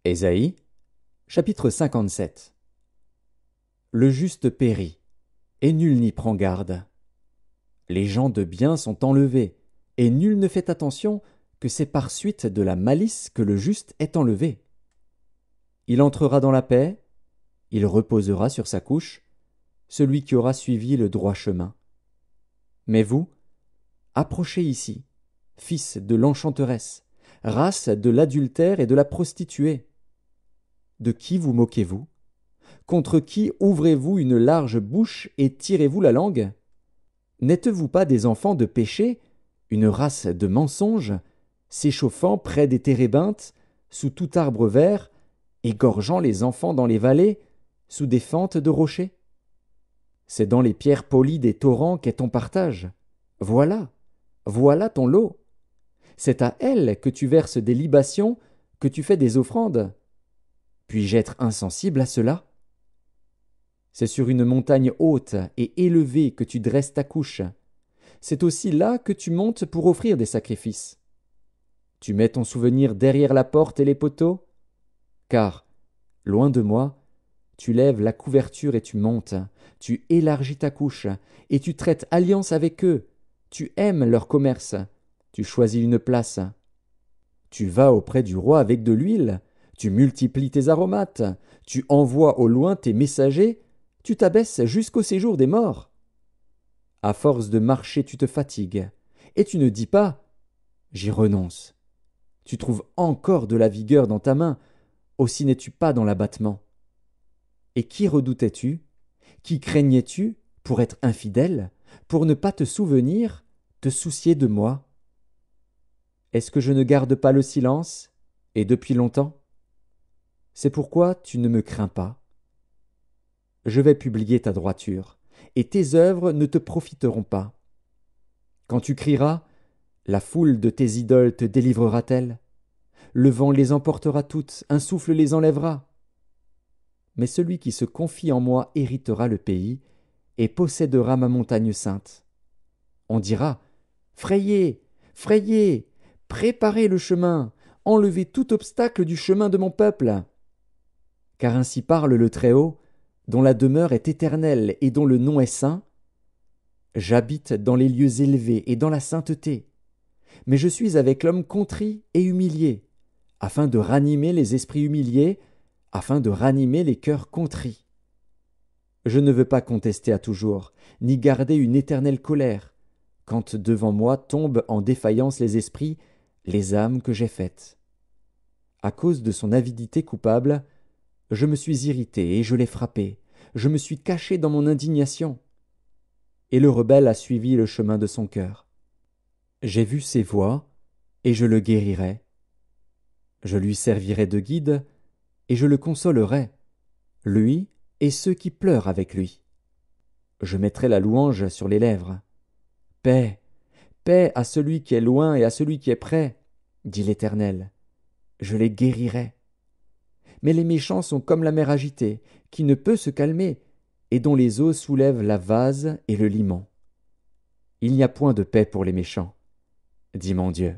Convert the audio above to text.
Ésaïe, chapitre 57. Le juste périt, et nul n'y prend garde. Les gens de bien sont enlevés, et nul ne fait attention que c'est par suite de la malice que le juste est enlevé. Il entrera dans la paix, il reposera sur sa couche, celui qui aura suivi le droit chemin. Mais vous, approchez ici, fils de l'enchanteresse, race de l'adultère et de la prostituée. De qui vous moquez-vous? Contre qui ouvrez-vous une large bouche et tirez-vous la langue? N'êtes-vous pas des enfants de péché, une race de mensonges, s'échauffant près des térébinthes, sous tout arbre vert, égorgeant les enfants dans les vallées, sous des fentes de rochers? C'est dans les pierres polies des torrents qu'est ton partage. Voilà, voilà ton lot. C'est à elles que tu verses des libations, que tu fais des offrandes. Puis-je être insensible à cela? C'est sur une montagne haute et élevée que tu dresses ta couche. C'est aussi là que tu montes pour offrir des sacrifices. Tu mets ton souvenir derrière la porte et les poteaux? Car, loin de moi, tu lèves la couverture et tu montes, tu élargis ta couche, et tu traites alliance avec eux, tu aimes leur commerce, tu choisis une place. Tu vas auprès du roi avec de l'huile, tu multiplies tes aromates, tu envoies au loin tes messagers, tu t'abaisses jusqu'au séjour des morts. À force de marcher, tu te fatigues, et tu ne dis pas « J'y renonce ». Tu trouves encore de la vigueur dans ta main, aussi n'es-tu pas dans l'abattement. Et qui redoutais-tu? Qui craignais-tu pour être infidèle, pour ne pas te souvenir, te soucier de moi? Est-ce que je ne garde pas le silence, et depuis longtemps? C'est pourquoi tu ne me crains pas. Je vais publier ta droiture, et tes œuvres ne te profiteront pas. Quand tu crieras, la foule de tes idoles te délivrera-t-elle? Le vent les emportera toutes, un souffle les enlèvera. Mais celui qui se confie en moi héritera le pays, et possédera ma montagne sainte. On dira, frayez, frayez, préparez le chemin, enlevez tout obstacle du chemin de mon peuple. Car ainsi parle le Très-Haut, dont la demeure est éternelle et dont le nom est saint. J'habite dans les lieux élevés et dans la sainteté, mais je suis avec l'homme contrit et humilié, afin de ranimer les esprits humiliés, afin de ranimer les cœurs contrits. Je ne veux pas contester à toujours, ni garder une éternelle colère, quand devant moi tombent en défaillance les esprits, les âmes que j'ai faites. À cause de son avidité coupable, je me suis irrité et je l'ai frappé, je me suis caché dans mon indignation. Et le rebelle a suivi le chemin de son cœur. J'ai vu ses voies, et je le guérirai. Je lui servirai de guide, et je le consolerai, lui et ceux qui pleurent avec lui. Je mettrai la louange sur les lèvres. Paix, paix à celui qui est loin et à celui qui est près, dit l'Éternel. Je les guérirai. Mais les méchants sont comme la mer agitée, qui ne peut se calmer, et dont les eaux soulèvent la vase et le limon. Il n'y a point de paix pour les méchants, dit mon Dieu.